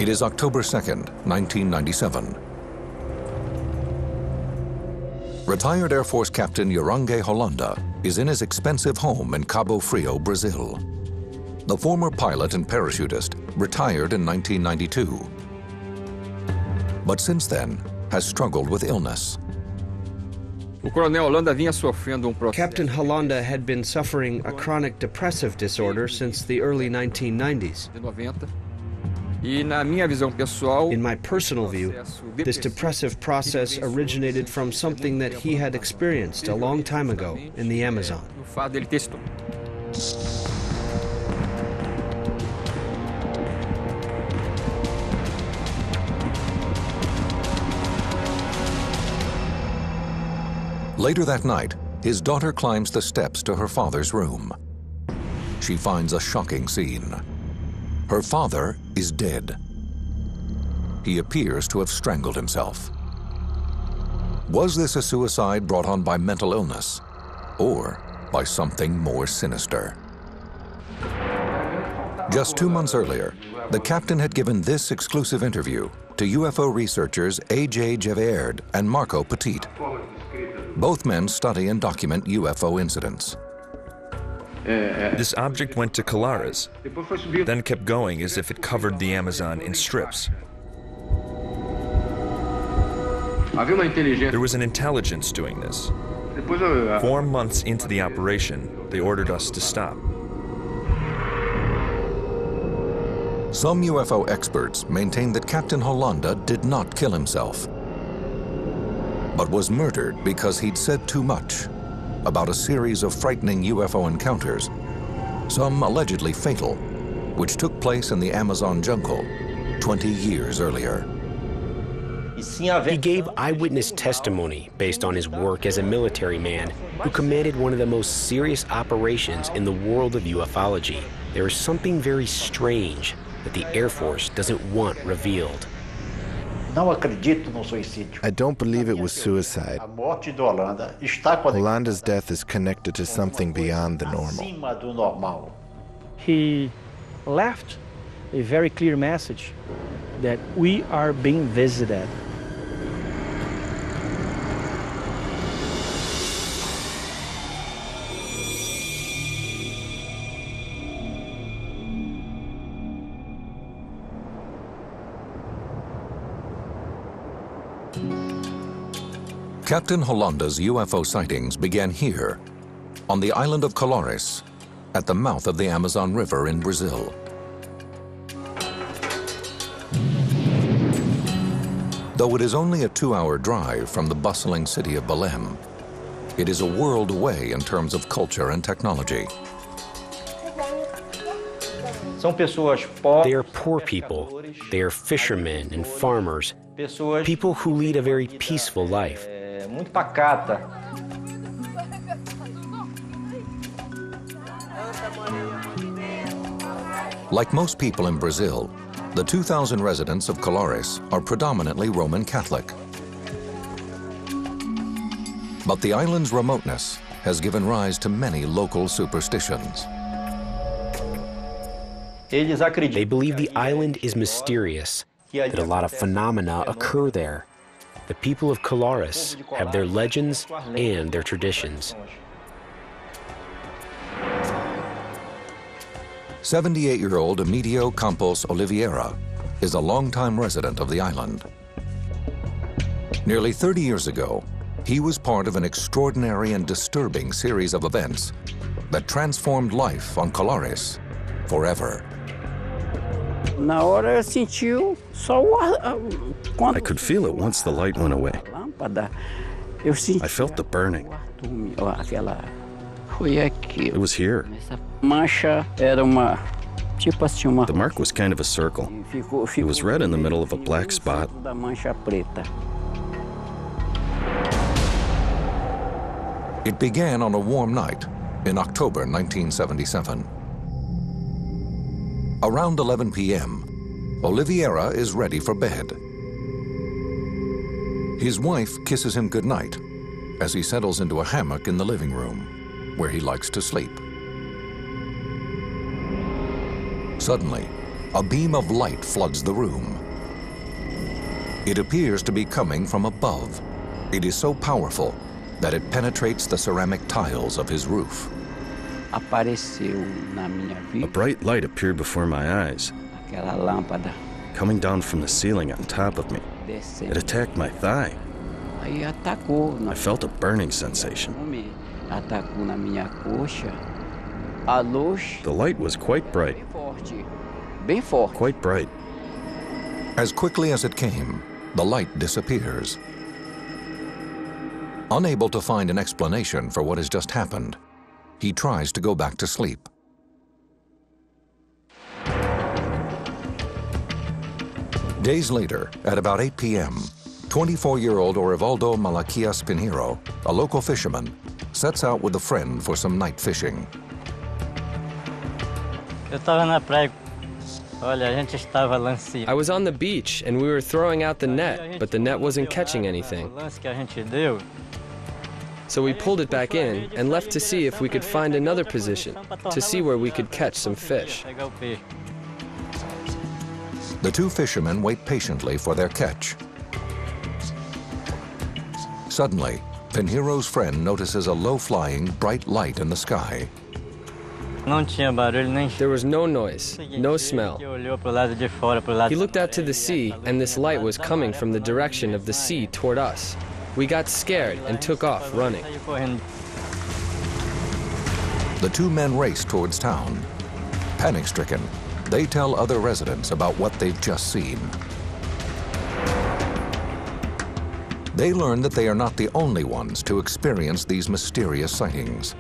It is October 2nd, 1997. Retired Air Force Captain Jorange Holanda is in his expensive home in Cabo Frio, Brazil. The former pilot and parachutist retired in 1992, but since then has struggled with illness. Captain Holanda had been suffering a chronic depressive disorder since the early 1990s. In my personal view, this depressive process originated from something that he had experienced a long time ago in the Amazon. Later that night, his daughter climbs the steps to her father's room. She finds a shocking scene. Her father is dead. He appears to have strangled himself. Was this a suicide brought on by mental illness, or by something more sinister? Just 2 months earlier, the captain had given this exclusive interview to UFO researchers A.J. Gevaerd and Marco Petit. Both men study and document UFO incidents. This object went to Colares, then kept going as if it covered the Amazon in strips. There was an intelligence doing this. 4 months into the operation, they ordered us to stop. Some UFO experts maintain that Captain Holanda did not kill himself, but was murdered because he'd said too much about a series of frightening UFO encounters, some allegedly fatal, which took place in the Amazon jungle 20 years earlier. He gave eyewitness testimony based on his work as a military man who commanded one of the most serious operations in the world of ufology. There is something very strange that the Air Force doesn't want revealed. I don't believe it was suicide. Holanda's death is connected to something beyond the normal. He left a very clear message that we are being visited. Captain Holanda's UFO sightings began here, on the island of Colares, at the mouth of the Amazon River in Brazil. Though it is only a 2-hour drive from the bustling city of Belém, it is a world away in terms of culture and technology. They are poor people. They are fishermen and farmers, people who lead a very peaceful life. Like most people in Brazil, the 2,000 residents of Colares are predominantly Roman Catholic. But the island's remoteness has given rise to many local superstitions. They believe the island is mysterious, that a lot of phenomena occur there. The people of Colares have their legends and their traditions. 78-year-old Emilio Campos Oliveira is a longtime resident of the island. Nearly 30 years ago, he was part of an extraordinary and disturbing series of events that transformed life on Colares forever. I could feel it once the light went away. I felt the burning. It was here. The mark was kind of a circle. It was red in the middle of a black spot. It began on a warm night in October 1977. Around 11 p.m., Oliveira is ready for bed. His wife kisses him goodnight as he settles into a hammock in the living room, where he likes to sleep. Suddenly, a beam of light floods the room. It appears to be coming from above. It is so powerful that it penetrates the ceramic tiles of his roof. A bright light appeared before my eyes, coming down from the ceiling on top of me. It attacked my thigh. I felt a burning sensation. The light was quite bright. Quite bright. As quickly as it came, the light disappears. Unable to find an explanation for what has just happened, he tries to go back to sleep. Days later, at about 8 p.m., 24-year-old Orivaldo Malaquias Pinheiro, a local fisherman, sets out with a friend for some night fishing. I was on the beach and we were throwing out the net, but the net wasn't catching anything. So we pulled it back in and left to see if we could find another position, to see where we could catch some fish. The two fishermen wait patiently for their catch. Suddenly, Pinheiro's friend notices a low-flying, bright light in the sky. There was no noise, no smell. He looked out to the sea, and this light was coming from the direction of the sea toward us. We got scared and took off running. The two men race towards town. Panic-stricken, they tell other residents about what they've just seen. They learn that they are not the only ones to experience these mysterious sightings.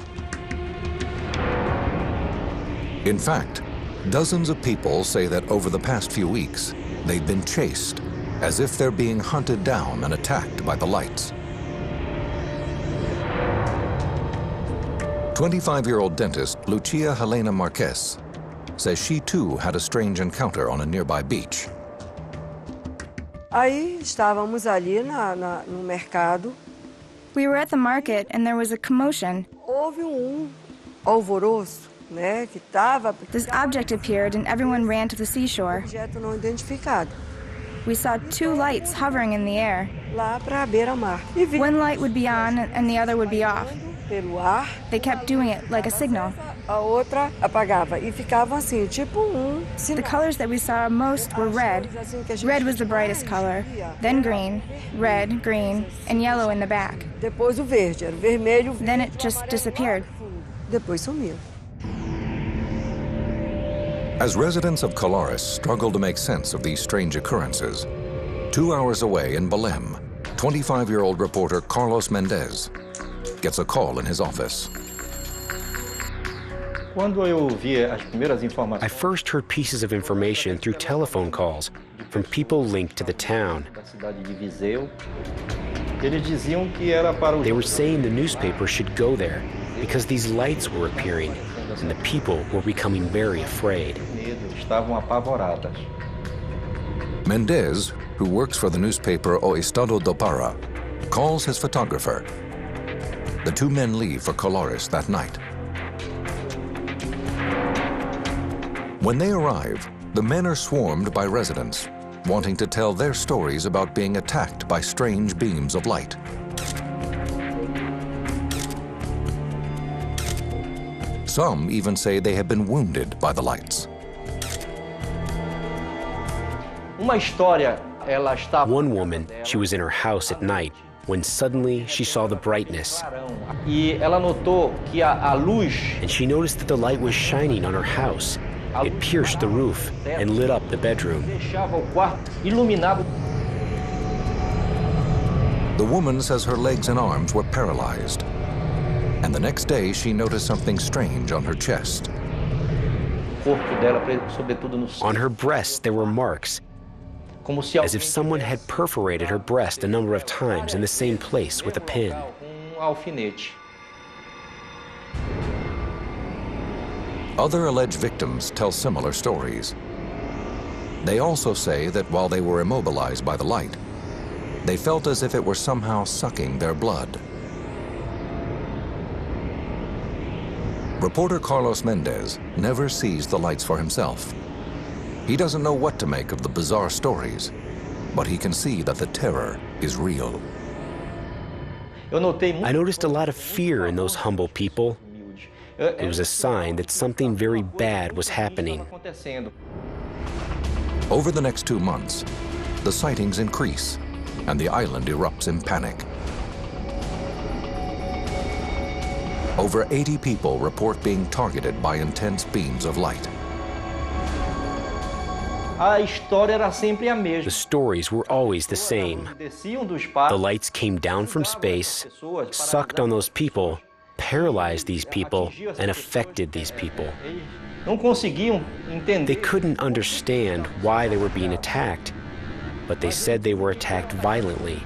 In fact, dozens of people say that over the past few weeks, they've been chased, as if they're being hunted down and attacked by the lights. 25-year-old dentist Lucia Helena Marquez says she too had a strange encounter on a nearby beach. Aí estávamos ali no mercado. We were at the market and there was a commotion. Houve alvoroço, né, que tava. This object appeared and everyone ran to the seashore. Objeto não identificado. We saw two lights hovering in the air. Lá pra beira-mar. One light would be on and the other would be off. Pelo ar. They kept doing it like a signal. A outra apagava e ficavam assim, tipo The colors that we saw most were red. Red was the brightest color, then green, red, green, and yellow in the back. Depois o verde, era vermelho. Then it just disappeared. Depois sumiu. As residents of Colares struggle to make sense of these strange occurrences, 2 hours away in Belém, 25-year-old reporter Carlos Mendez gets a call in his office. I first heard pieces of information through telephone calls from people linked to the town. They were saying the newspaper should go there because these lights were appearing and the people were becoming very afraid. Mendez, who works for the newspaper O Estado do Pará, calls his photographer. The two men leave for Colares that night. When they arrive, the men are swarmed by residents, wanting to tell their stories about being attacked by strange beams of light. Some even say they have been wounded by the lights. One woman, she was in her house at night when suddenly she saw the brightness. And she noticed that the light was shining on her house. It pierced the roof and lit up the bedroom. The woman says her legs and arms were paralyzed. And the next day, she noticed something strange on her chest. On her breast, there were marks, as if someone had perforated her breast a number of times in the same place with a pin. Other alleged victims tell similar stories. They also say that while they were immobilized by the light, they felt as if it were somehow sucking their blood. Reporter Carlos Mendez never sees the lights for himself. He doesn't know what to make of the bizarre stories, but he can see that the terror is real. I noticed a lot of fear in those humble people. It was a sign that something very bad was happening. Over the next 2 months, the sightings increase and the island erupts in panic. Over 80 people report being targeted by intense beams of light. The stories were always the same. The lights came down from space, sucked on those people, paralyzed these people, and affected these people. They couldn't understand why they were being attacked, but they said they were attacked violently.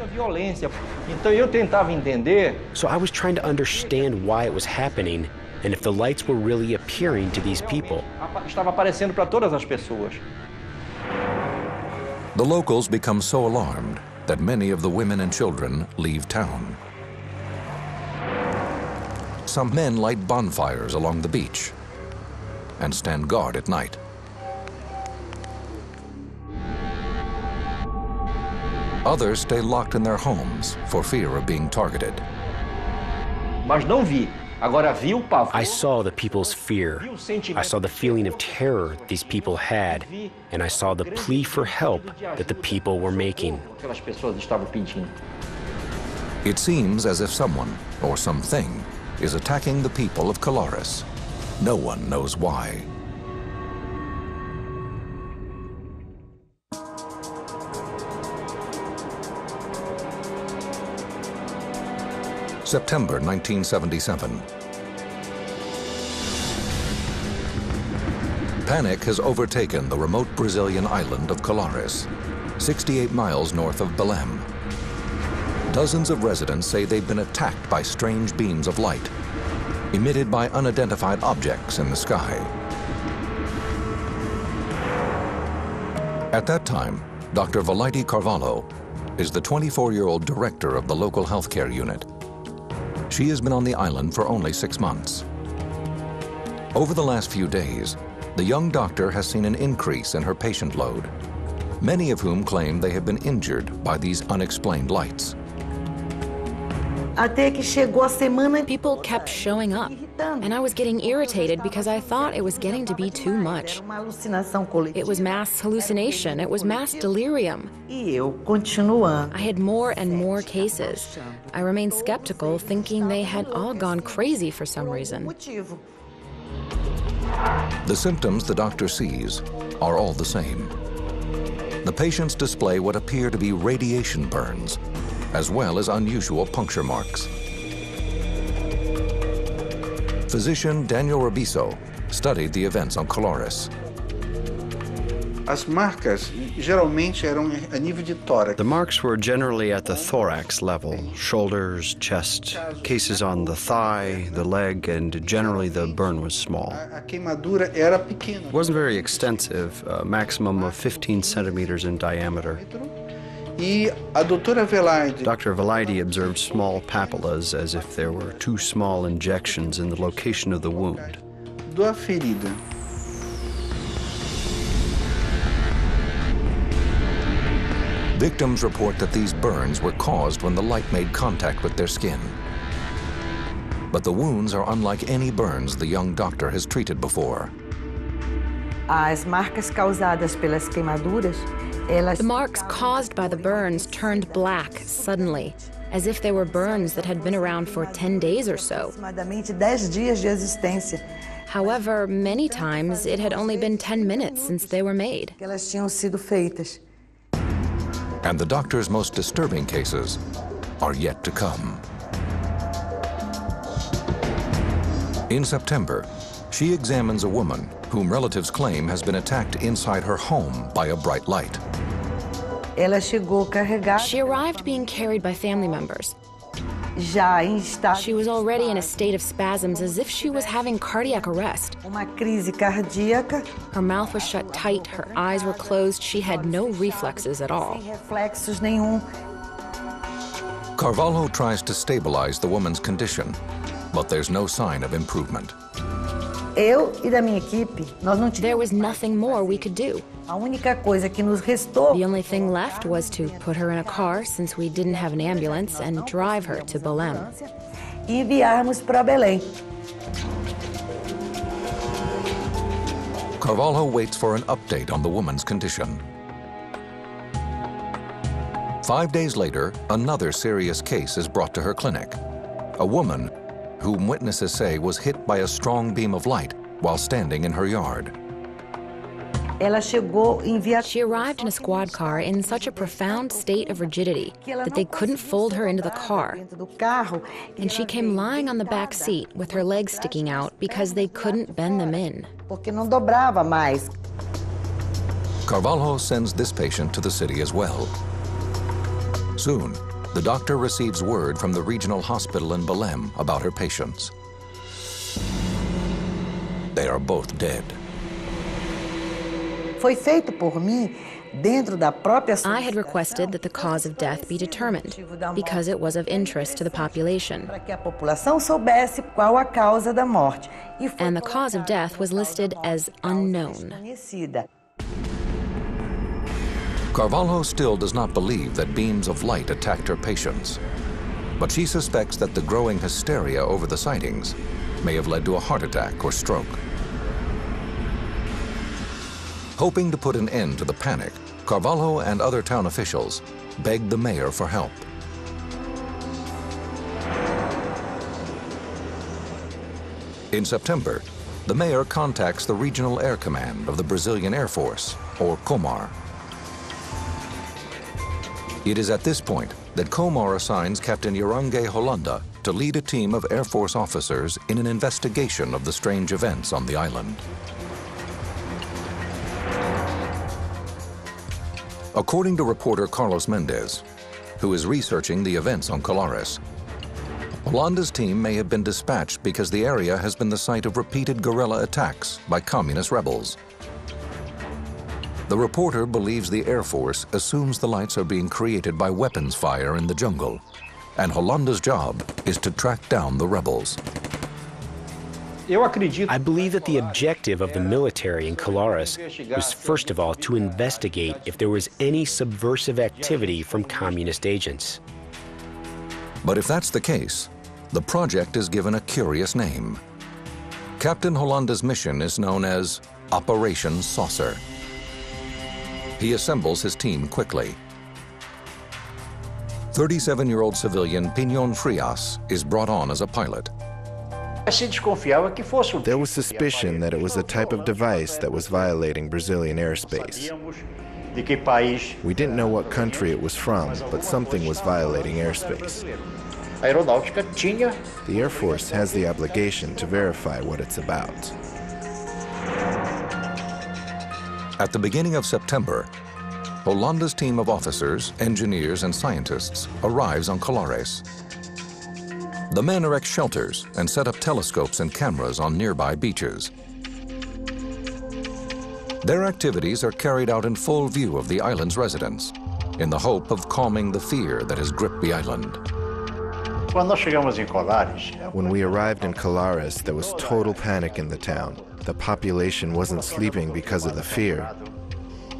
So I was trying to understand why it was happening and if the lights were really appearing to these people. The locals become so alarmed that many of the women and children leave town. Some men light bonfires along the beach and stand guard at night. Others stay locked in their homes for fear of being targeted. I saw the people's fear. I saw the feeling of terror these people had, and I saw the plea for help that the people were making. It seems as if someone or something is attacking the people of Colares. No one knows why. September 1977. Panic has overtaken the remote Brazilian island of Colares, 68 miles north of Belém. Dozens of residents say they've been attacked by strange beams of light, emitted by unidentified objects in the sky. At that time, Dr. Valaide Carvalho is the 24-year-old director of the local healthcare unit. She has been on the island for only 6 months. Over the last few days, the young doctor has seen an increase in her patient load, many of whom claim they have been injured by these unexplained lights. People kept showing up, and I was getting irritated because I thought it was getting to be too much. It was mass hallucination, it was mass delirium. I had more and more cases. I remained skeptical, thinking they had all gone crazy for some reason. The symptoms the doctor sees are all the same. The patients display what appear to be radiation burns, as well as unusual puncture marks. Physician Daniel Rabiso studied the events on Colares. The marks were generally at the thorax level, shoulders, chest, cases on the thigh, the leg, and generally the burn was small. It wasn't very extensive, a maximum of 15 centimeters in diameter. Dr. Valaide observed small papillas as if there were 2 small injections in the location of the wound. Victims report that these burns were caused when the light made contact with their skin. But the wounds are unlike any burns the young doctor has treated before. The marks caused by the burns turned black suddenly, as if they were burns that had been around for 10 days or so. However, many times it had only been 10 minutes since they were made. And the doctor's most disturbing cases are yet to come. In September, she examines a woman whom relatives claim has been attacked inside her home by a bright light. She arrived being carried by family members. She was already in a state of spasms as if she was having cardiac arrest. Her mouth was shut tight, her eyes were closed, she had no reflexes at all. Carvalho tries to stabilize the woman's condition, but there's no sign of improvement. Eu e da minha equipe, nós não There was nothing more we could do. A única coisa que nos restou. The only thing left was to put her in a car, since we didn't have an ambulance, and drive her to Belém. E enviarmos para Belém. Carvalho waits for an update on the woman's condition. 5 days later, another serious case is brought to her clinic. A woman whom witnesses say was hit by a strong beam of light while standing in her yard. She arrived in a squad car in such a profound state of rigidity that they couldn't fold her into the car. And she came lying on the back seat with her legs sticking out because they couldn't bend them in. Carvalho sends this patient to the city as well. Soon, the doctor receives word from the regional hospital in Belém about her patients. They are both dead. Foi feito por mim dentro da própria. I had requested that the cause of death be determined because it was of interest to the population. Para que a população soubesse qual a causa da morte. And the cause of death was listed as unknown. Carvalho still does not believe that beams of light attacked her patients, but she suspects that the growing hysteria over the sightings may have led to a heart attack or stroke. Hoping to put an end to the panic, Carvalho and other town officials begged the mayor for help. In September, the mayor contacts the Regional Air Command of the Brazilian Air Force, or COMAR. It is at this point that COMAR assigns Captain Jorange Holanda to lead a team of Air Force officers in an investigation of the strange events on the island. According to reporter Carlos Mendes, who is researching the events on Colares, Holanda's team may have been dispatched because the area has been the site of repeated guerrilla attacks by communist rebels. The reporter believes the Air Force assumes the lights are being created by weapons fire in the jungle, and Holanda's job is to track down the rebels. I believe that the objective of the military in Colares was first of all to investigate if there was any subversive activity from communist agents. But if that's the case, the project is given a curious name. Captain Holanda's mission is known as Operation Saucer. He assembles his team quickly. 37-year-old civilian Pinon Frias is brought on as a pilot. There was suspicion that it was a type of device that was violating Brazilian airspace. We didn't know what country it was from, but something was violating airspace. The Air Force has the obligation to verify what it's about. At the beginning of September, Holanda's team of officers, engineers, and scientists arrives on Colares. The men erect shelters and set up telescopes and cameras on nearby beaches. Their activities are carried out in full view of the island's residents, in the hope of calming the fear that has gripped the island. When we arrived in Colares, there was total panic in the town. The population wasn't sleeping because of the fear.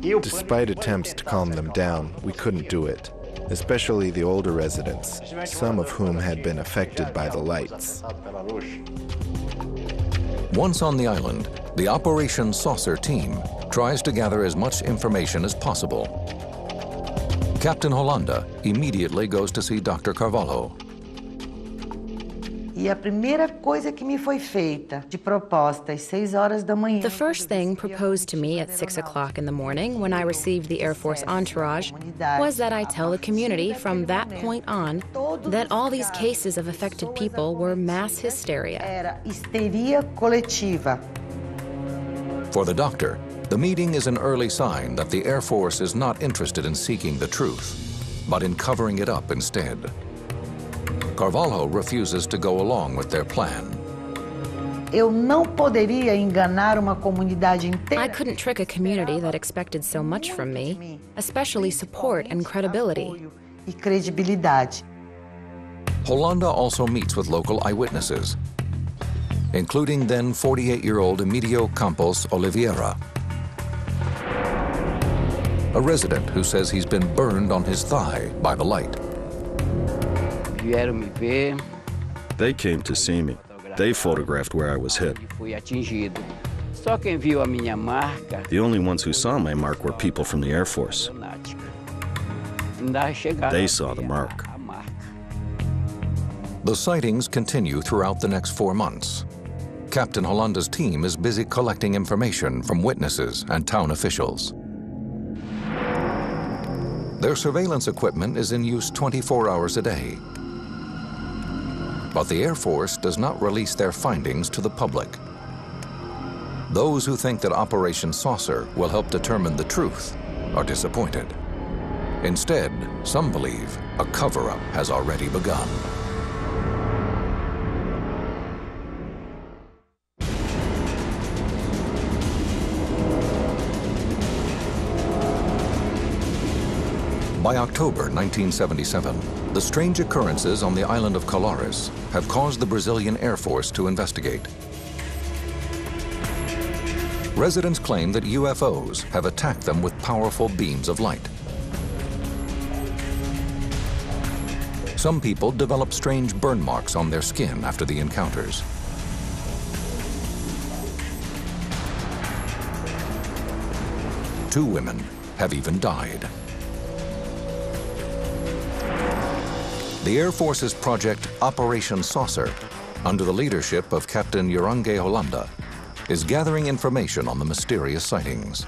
Despite attempts to calm them down, we couldn't do it, especially the older residents, some of whom had been affected by the lights. Once on the island, the Operation Saucer team tries to gather as much information as possible. Captain Holanda immediately goes to see Dr. Carvalho. E a primeira coisa que me foi feita de proposta às 6 horas da manhã. The first thing proposed to me at 6 o'clock in the morning when I received the Air Force entourage was that I tell the community from that point on that all these cases of affected people were mass hysteria. Era histeria coletiva. For the doctor, the meeting is an early sign that the Air Force is not interested in seeking the truth, but in covering it up instead. Carvalho refuses to go along with their plan. Eu não poderia enganar uma comunidade inteira. I couldn't trick a community that expected so much from me, especially support and credibility. E credibilidade. Holanda also meets with local eyewitnesses. including then 48-year-old Emilio Campos Oliveira, a resident who says he's been burned on his thigh by the light. They came to see me. They photographed where I was hit. The only ones who saw my mark were people from the Air Force. They saw the mark. The sightings continue throughout the next 4 months. Captain Holanda's team is busy collecting information from witnesses and town officials. Their surveillance equipment is in use 24 hours a day. But the Air Force does not release their findings to the public. Those who think that Operation Saucer will help determine the truth are disappointed. Instead, some believe a cover-up has already begun. By October 1977, the strange occurrences on the island of Colares have caused the Brazilian Air Force to investigate. Residents claim that UFOs have attacked them with powerful beams of light. Some people develop strange burn marks on their skin after the encounters. Two women have even died. The Air Force's project Operation Saucer, under the leadership of Captain Urangue Holanda, is gathering information on the mysterious sightings.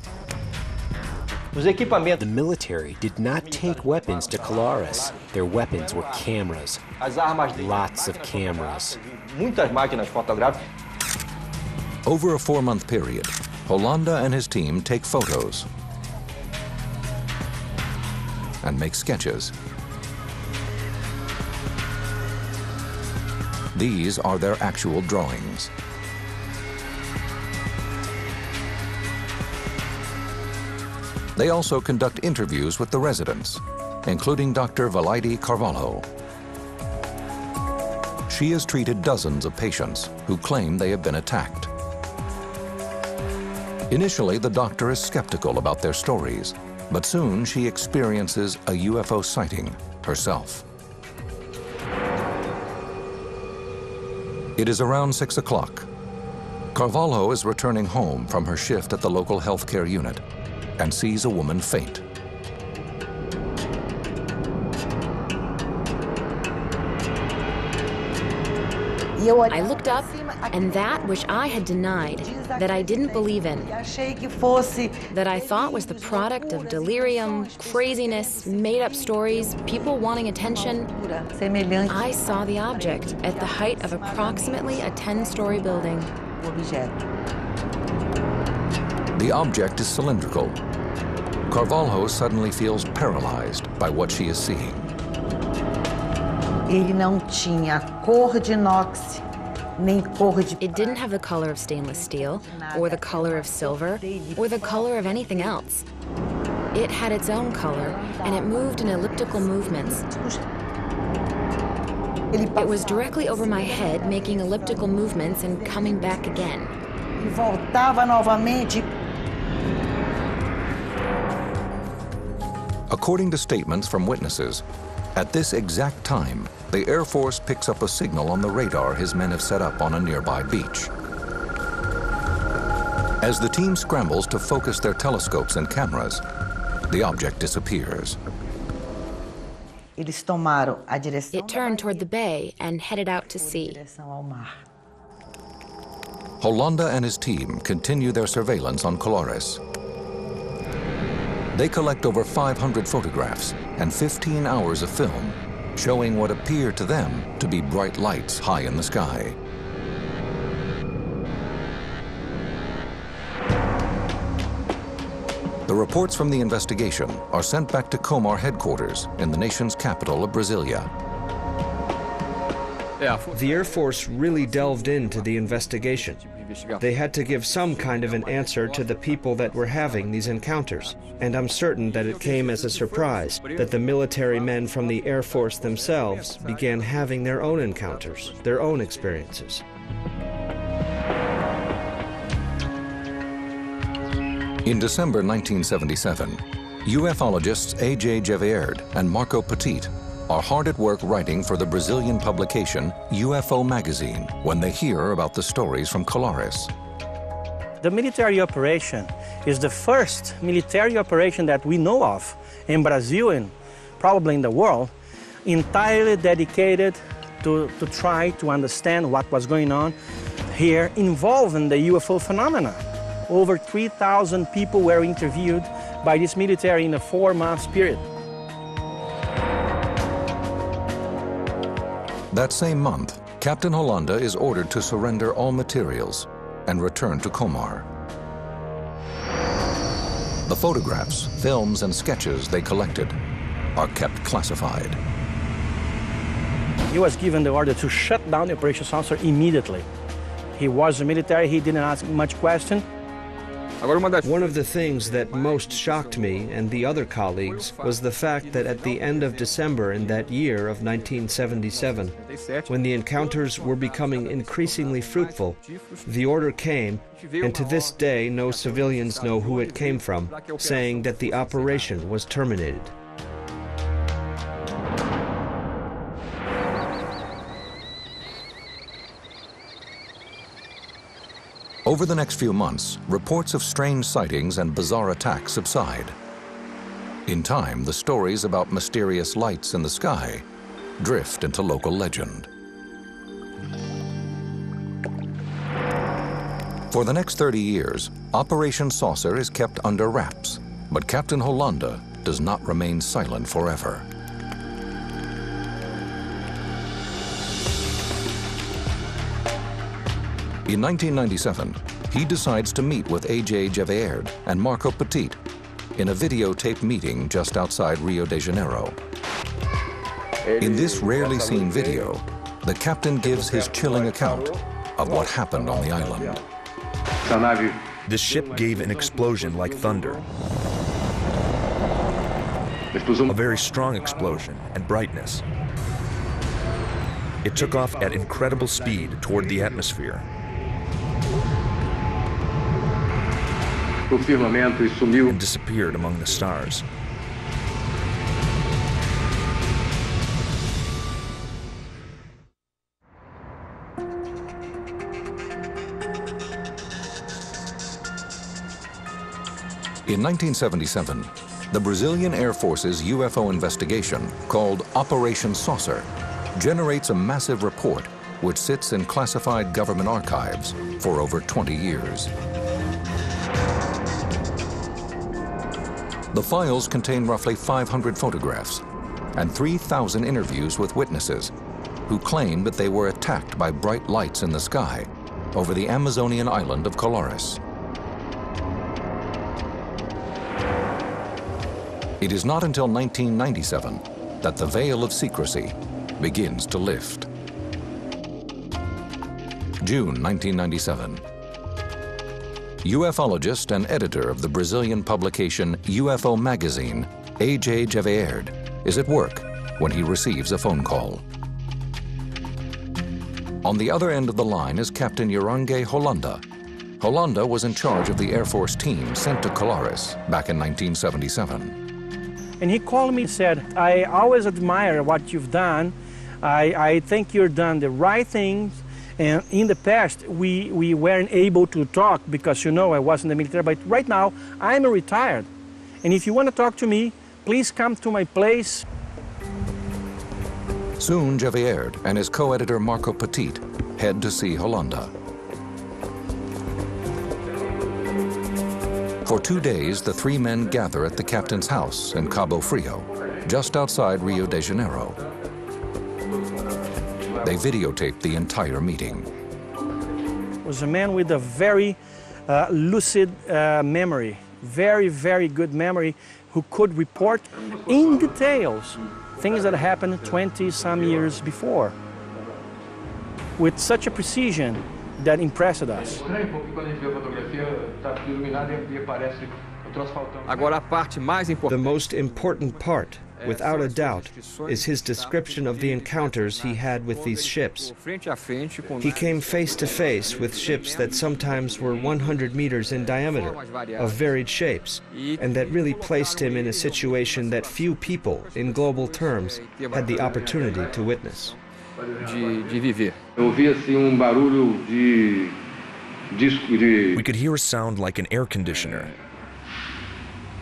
The military did not take weapons to Colares. Their weapons were cameras. Lots of cameras. Over a 4-month period, Holanda and his team take photos and make sketches. These are their actual drawings. They also conduct interviews with the residents, including Dr. Valaide Carvalho. She has treated dozens of patients who claim they have been attacked. Initially, the doctor is skeptical about their stories, but soon she experiences a UFO sighting herself. It is around 6 o'clock. Carvalho is returning home from her shift at the local healthcare unit and sees a woman faint. I looked up, and that which I had denied, that I didn't believe in, that I thought was the product of delirium, craziness, made-up stories, people wanting attention, I saw the object at the height of approximately a 10-story building. The object is cylindrical. Carvalho suddenly feels paralyzed by what she is seeing. Ele não tinha cor de inox, nem cor de... It didn't have the color of stainless steel, or the color of silver, or the color of anything else. It had its own color, and it moved in elliptical movements. It was directly over my head, making elliptical movements and coming back again. E voltava novamente. According to statements from witnesses, at this exact time, the Air Force picks up a signal on the radar his men have set up on a nearby beach. As the team scrambles to focus their telescopes and cameras, the object disappears. Eles tomaram a direção. It turned toward the bay and headed out to sea. Holanda and his team continue their surveillance on Colares. They collect over 500 photographs and 15 hours of film, showing what appear to them to be bright lights high in the sky. The reports from the investigation are sent back to Comar headquarters in the nation's capital of Brasilia. The Air Force really delved into the investigation. They had to give some kind of an answer to the people that were having these encounters. And I'm certain that it came as a surprise that the military men from the Air Force themselves began having their own encounters, their own experiences. In December 1977, ufologists A.J. Gevaerd and Marco Petit are hard at work writing for the Brazilian publication UFO Magazine when they hear about the stories from Colares. The military operation is the first military operation that we know of in Brazil and probably in the world, entirely dedicated to try to understand what was going on here involving the UFO phenomena. Over 3,000 people were interviewed by this military in a 4-month period. That same month, Captain Hollanda is ordered to surrender all materials and return to Comar. The photographs, films, and sketches they collected are kept classified. He was given the order to shut down the Operation Saucer immediately. He was a military, he didn't ask much question. One of the things that most shocked me and the other colleagues was the fact that at the end of December in that year of 1977, when the encounters were becoming increasingly fruitful, the order came, and to this day no civilians know who it came from, saying that the operation was terminated. Over the next few months, reports of strange sightings and bizarre attacks subside. In time, the stories about mysterious lights in the sky drift into local legend. For the next 30 years, Operation Saucer is kept under wraps, but Captain Hollanda does not remain silent forever. In 1997, he decides to meet with A.J. Gevaerd and Marco Petit in a videotape meeting just outside Rio de Janeiro. In this rarely seen video, the captain gives his chilling account of what happened on the island. The ship gave an explosion like thunder. A very strong explosion and brightness. It took off at incredible speed toward the atmosphere. And disappeared among the stars. In 1977, the Brazilian Air Force's UFO investigation, called Operation Saucer, generates a massive report which sits in classified government archives for over 20 years. The files contain roughly 500 photographs and 3,000 interviews with witnesses who claim that they were attacked by bright lights in the sky over the Amazonian island of Colares. It is not until 1997 that the veil of secrecy begins to lift. June 1997. Ufologist and editor of the Brazilian publication UFO Magazine, A.J. Gevaerd, is at work when he receives a phone call. On the other end of the line is Captain Urirange Hollanda. Hollanda was in charge of the Air Force team sent to Colares back in 1977. And he called me and said, I always admire what you've done. I think you've done the right things. And in the past, we weren't able to talk because, you know, I was in the military, but right now, I'm retired. And if you want to talk to me, please come to my place. Soon, Gevaerd and his co-editor Marco Petit head to see Hollanda. For 2 days, the three men gather at the captain's house in Cabo Frio, just outside Rio de Janeiro. They videotaped the entire meeting. He was a man with a very lucid memory, very, very good memory, who could report in details things that happened 20-some years before, with such a precision that impressed us. The most important part without a doubt, is his description of the encounters he had with these ships. He came face to face with ships that sometimes were 100 meters in diameter, of varied shapes, and that really placed him in a situation that few people, in global terms, had the opportunity to witness. We could hear a sound like an air conditioner.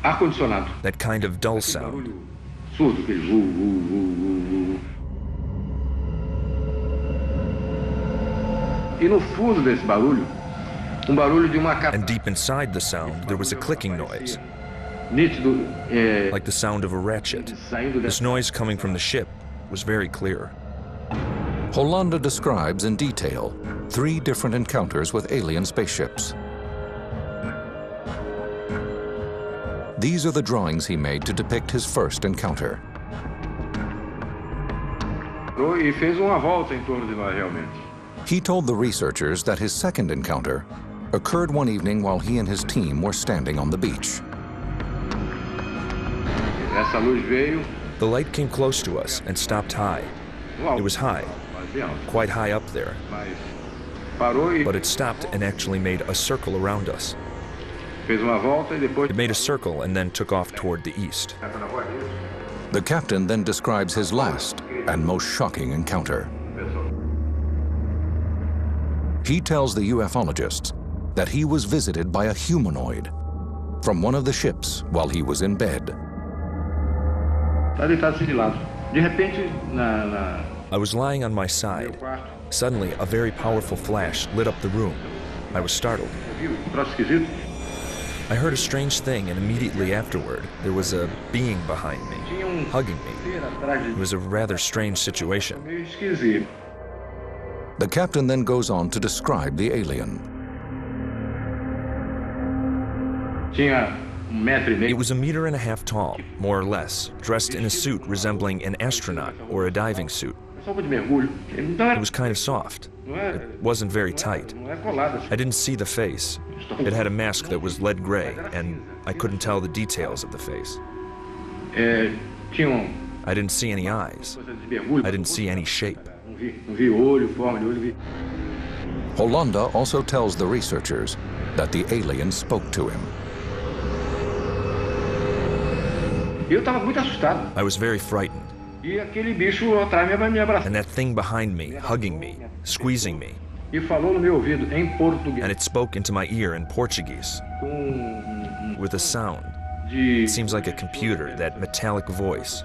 That kind of dull sound. And deep inside the sound, there was a clicking noise, like the sound of a ratchet. This noise coming from the ship was very clear. Hollanda describes in detail 3 different encounters with alien spaceships. These are the drawings he made to depict his first encounter. He told the researchers that his second encounter occurred one evening while he and his team were standing on the beach. The light came close to us and stopped high. It was high, quite high up there. But it stopped and actually made a circle around us. It made a circle and then took off toward the east. The captain then describes his last and most shocking encounter. He tells the ufologists that he was visited by a humanoid from one of the ships while he was in bed. I was lying on my side. Suddenly, a very powerful flash lit up the room. I was startled. I heard a strange thing, and immediately afterward, there was a being behind me, hugging me. It was a rather strange situation. The captain then goes on to describe the alien. It was 1.5 meters tall, more or less, dressed in a suit resembling an astronaut or a diving suit. It was kind of soft. It wasn't very tight. I didn't see the face. It had a mask that was lead gray, and I couldn't tell the details of the face. I didn't see any eyes. I didn't see any shape. Hollanda also tells the researchers that the alien spoke to him. I was very frightened. And that thing behind me, hugging me, squeezing me. And it spoke into my ear in Portuguese, with a sound. It seems like a computer, that metallic voice.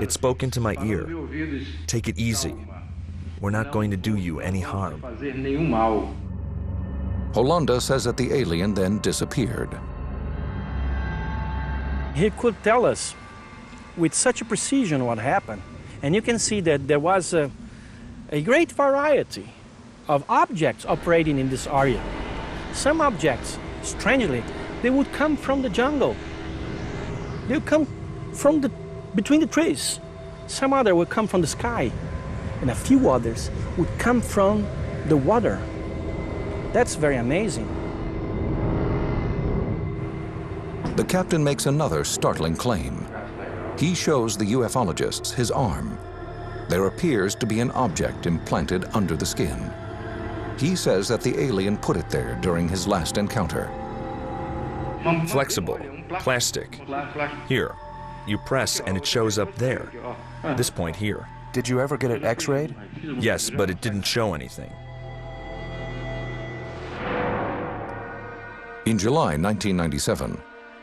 It spoke into my ear. Take it easy. We're not going to do you any harm. Hollanda says that the alien then disappeared. He could tell us with such a precision what happened. And you can see that there was a great variety of objects operating in this area. Some objects, strangely, they would come from the jungle. They would come from between the trees. Some other would come from the sky. And a few others would come from the water. That's very amazing. The captain makes another startling claim. He shows the ufologists his arm. There appears to be an object implanted under the skin. He says that the alien put it there during his last encounter. Flexible, plastic. Here, you press and it shows up there. This point here. Did you ever get it x-rayed? Yes, but it didn't show anything. In July 1997,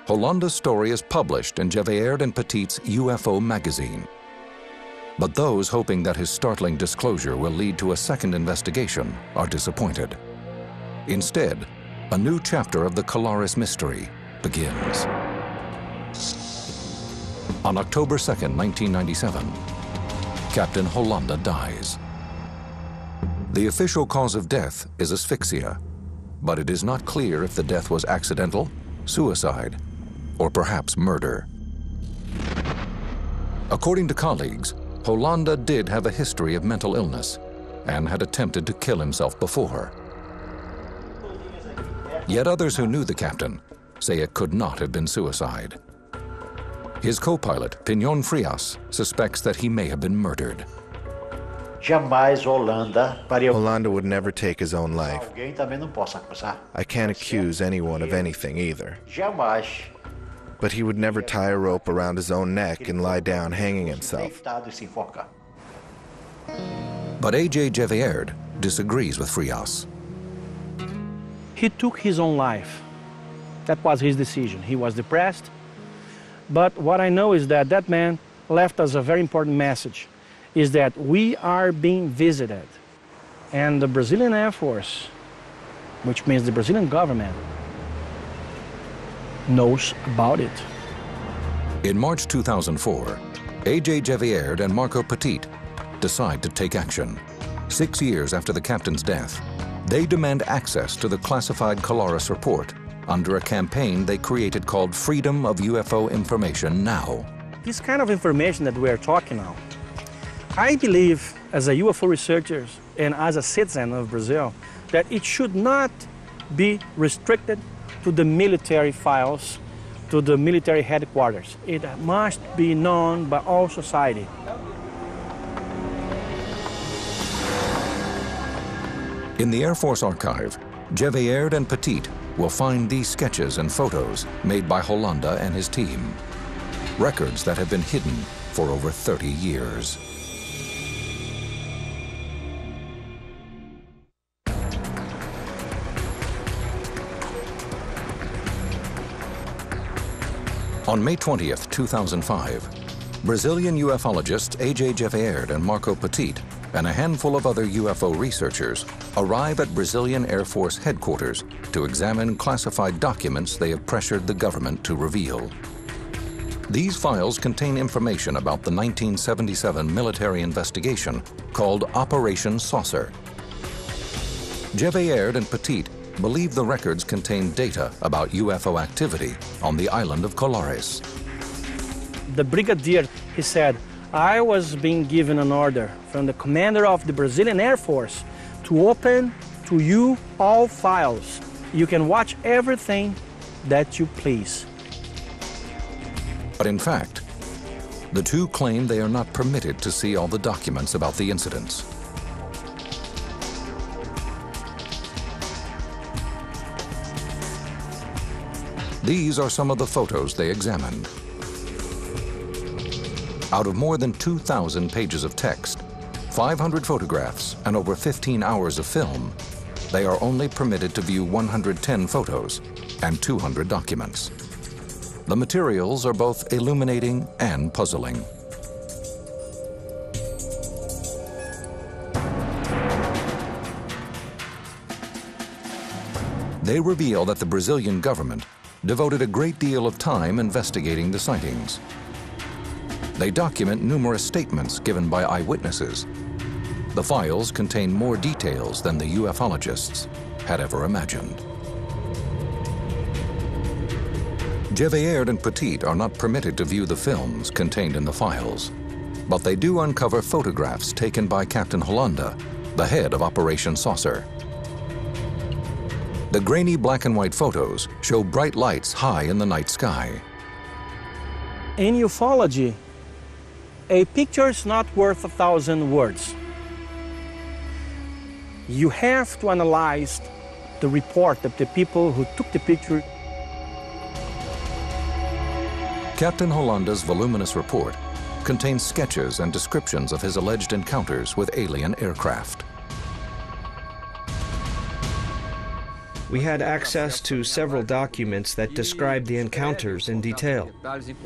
Hollanda's story is published in Gevaert and Petit's UFO magazine. But those hoping that his startling disclosure will lead to a second investigation are disappointed. Instead, a new chapter of the Colares mystery begins. On October 2nd, 1997, Captain Hollanda dies. The official cause of death is asphyxia, but it is not clear if the death was accidental, suicide, or perhaps murder. According to colleagues, Hollanda did have a history of mental illness and had attempted to kill himself before. Yet others who knew the captain say it could not have been suicide. His co-pilot, Pinon Frias, suspects that he may have been murdered. Holanda would never take his own life. I can't accuse anyone of anything either. But he would never tie a rope around his own neck and lie down hanging himself. But A.J. Gevaerd disagrees with Frias. He took his own life. That was his decision. He was depressed. But what I know is that that man left us a very important message, is that we are being visited. And the Brazilian Air Force, which means the Brazilian government, knows about it. In March 2004, A.J. Gevaerd and Marco Petit decide to take action. 6 years after the captain's death, they demand access to the classified Colares report under a campaign they created called Freedom of UFO Information Now. This kind of information that we are talking now, I believe as a UFO researcher and as a citizen of Brazil, that it should not be restricted to the military files, to the military headquarters. It must be known by all society. In the Air Force archive, Gevaerd and Petit will find these sketches and photos made by Holanda and his team. Records that have been hidden for over 30 years. On May 20th, 2005, Brazilian ufologists A.J. Gevaerd and Marco Petit and a handful of other UFO researchers arrive at Brazilian Air Force headquarters to examine classified documents they have pressured the government to reveal. These files contain information about the 1977 military investigation called Operation Saucer. Gevaerd and Petit believe the records contain data about UFO activity on the island of Colares. The brigadier, he said, I was being given an order from the commander of the Brazilian Air Force to open to you all files. You can watch everything that you please. But in fact, the two claim they are not permitted to see all the documents about the incidents. These are some of the photos they examined. Out of more than 2,000 pages of text, 500 photographs, and over 15 hours of film, they are only permitted to view 110 photos and 200 documents. The materials are both illuminating and puzzling. They reveal that the Brazilian government devoted a great deal of time investigating the sightings. They document numerous statements given by eyewitnesses. The files contain more details than the ufologists had ever imagined. Gevaerd and Petit are not permitted to view the films contained in the files, but they do uncover photographs taken by Captain Holanda, the head of Operation Saucer. The grainy black and white photos show bright lights high in the night sky. In ufology, a picture is not worth 1,000 words. You have to analyze the report of the people who took the picture. Captain Holanda's voluminous report contains sketches and descriptions of his alleged encounters with alien aircraft. We had access to several documents that describe the encounters in detail,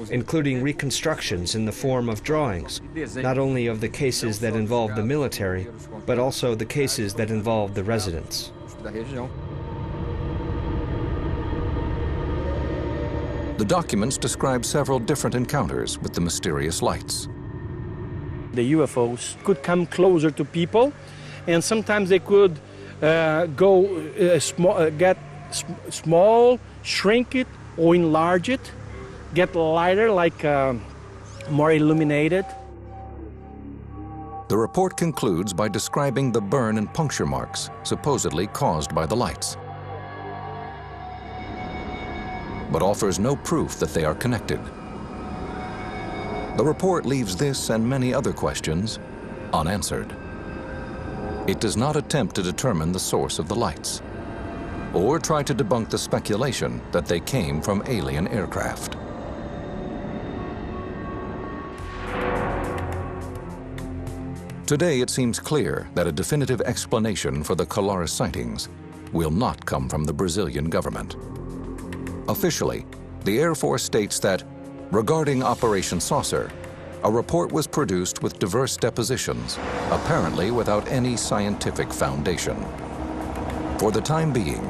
including reconstructions in the form of drawings, not only of the cases that involved the military, but also the cases that involved the residents. The documents describe several different encounters with the mysterious lights. The UFOs could come closer to people, and sometimes they could get small, shrink it, or enlarge it, get lighter, like more illuminated. The report concludes by describing the burn and puncture marks supposedly caused by the lights. but offers no proof that they are connected. The report leaves this and many other questions unanswered. It does not attempt to determine the source of the lights, or try to debunk the speculation that they came from alien aircraft. Today, it seems clear that a definitive explanation for the Colares sightings will not come from the Brazilian government. Officially, the Air Force states that, regarding Operation Saucer, a report was produced with diverse depositions, apparently without any scientific foundation. For the time being,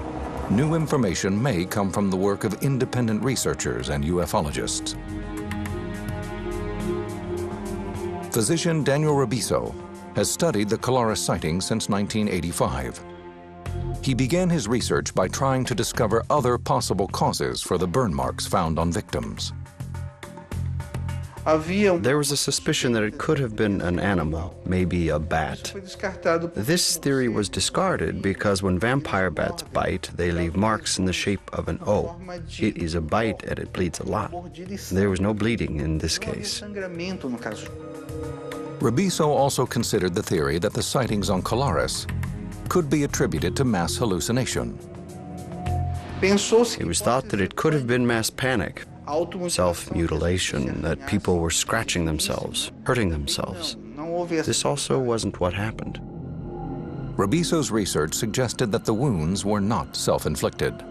new information may come from the work of independent researchers and ufologists. Physician Daniel Rebisso has studied the Colares sightings since 1985. He began his research by trying to discover other possible causes for the burn marks found on victims. There was a suspicion that it could have been an animal, maybe a bat. This theory was discarded because when vampire bats bite, they leave marks in the shape of an O. It is a bite and it bleeds a lot. There was no bleeding in this case. Rebisso also considered the theory that the sightings on Colares could be attributed to mass hallucination. It was thought that it could have been mass panic, self-mutilation, that people were scratching themselves, hurting themselves. This also wasn't what happened. Rebisso's research suggested that the wounds were not self-inflicted.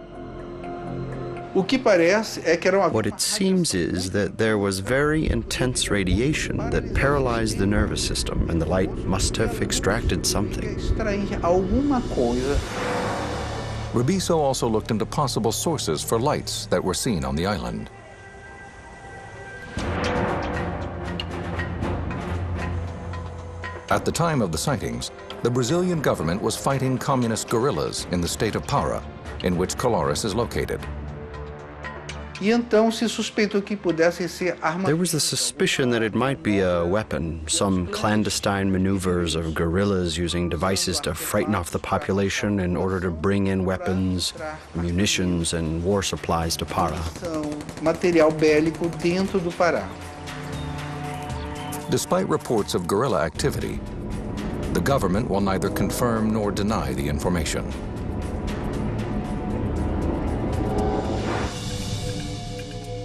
What it seems is that there was very intense radiation that paralyzed the nervous system, and the light must have extracted something. Rebisso also looked into possible sources for lights that were seen on the island. At the time of the sightings, the Brazilian government was fighting communist guerrillas in the state of Para, in which Colares is located. There was the suspicion that it might be a weapon, some clandestine maneuvers of guerrillas using devices to frighten off the population in order to bring in weapons, munitions, and war supplies to Para. Despite reports of guerrilla activity, the government will neither confirm nor deny the information.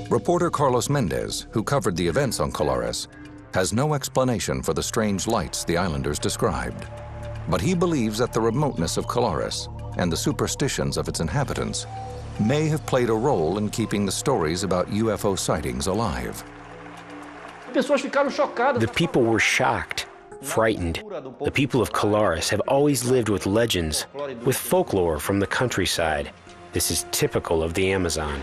Reporter Carlos Mendez, who covered the events on Colares, has no explanation for the strange lights the islanders described. But he believes that the remoteness of Colares and the superstitions of its inhabitants may have played a role in keeping the stories about UFO sightings alive. The people were shocked, frightened. The people of Colares have always lived with legends, with folklore from the countryside. This is typical of the Amazon.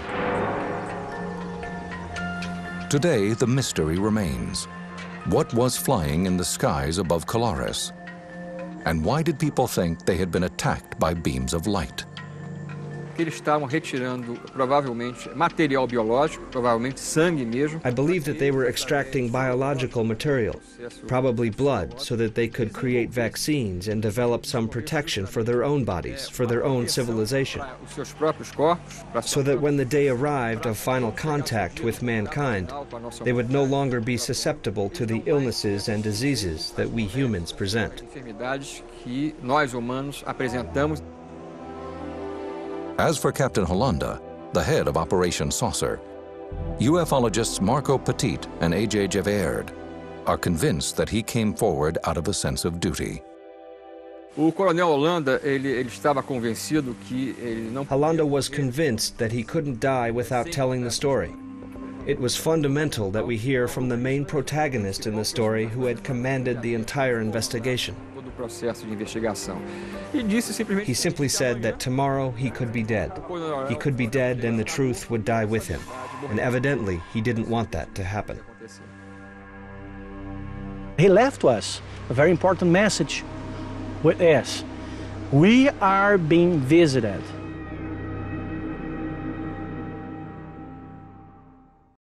Today, the mystery remains. What was flying in the skies above Colares? And why did people think they had been attacked by beams of light? Eles estavam retirando, provavelmente, material biológico, provavelmente sangue mesmo. I believe that they were extracting biological material, probably blood, so that they could create vaccines and develop some protection for their own bodies, for their own civilization. So that when the day arrived of final contact with mankind, they would no longer be susceptible to the illnesses and diseases that we humans present. As for Captain Holanda, the head of Operation Saucer, ufologists Marco Petit and A.J. Gevaerd are convinced that he came forward out of a sense of duty. Holanda was convinced that he couldn't die without telling the story. It was fundamental that we hear from the main protagonist in the story who had commanded the entire investigation. He simply said that tomorrow he could be dead. He could be dead and the truth would die with him. And evidently, he didn't want that to happen. He left us a very important message with us. We are being visited.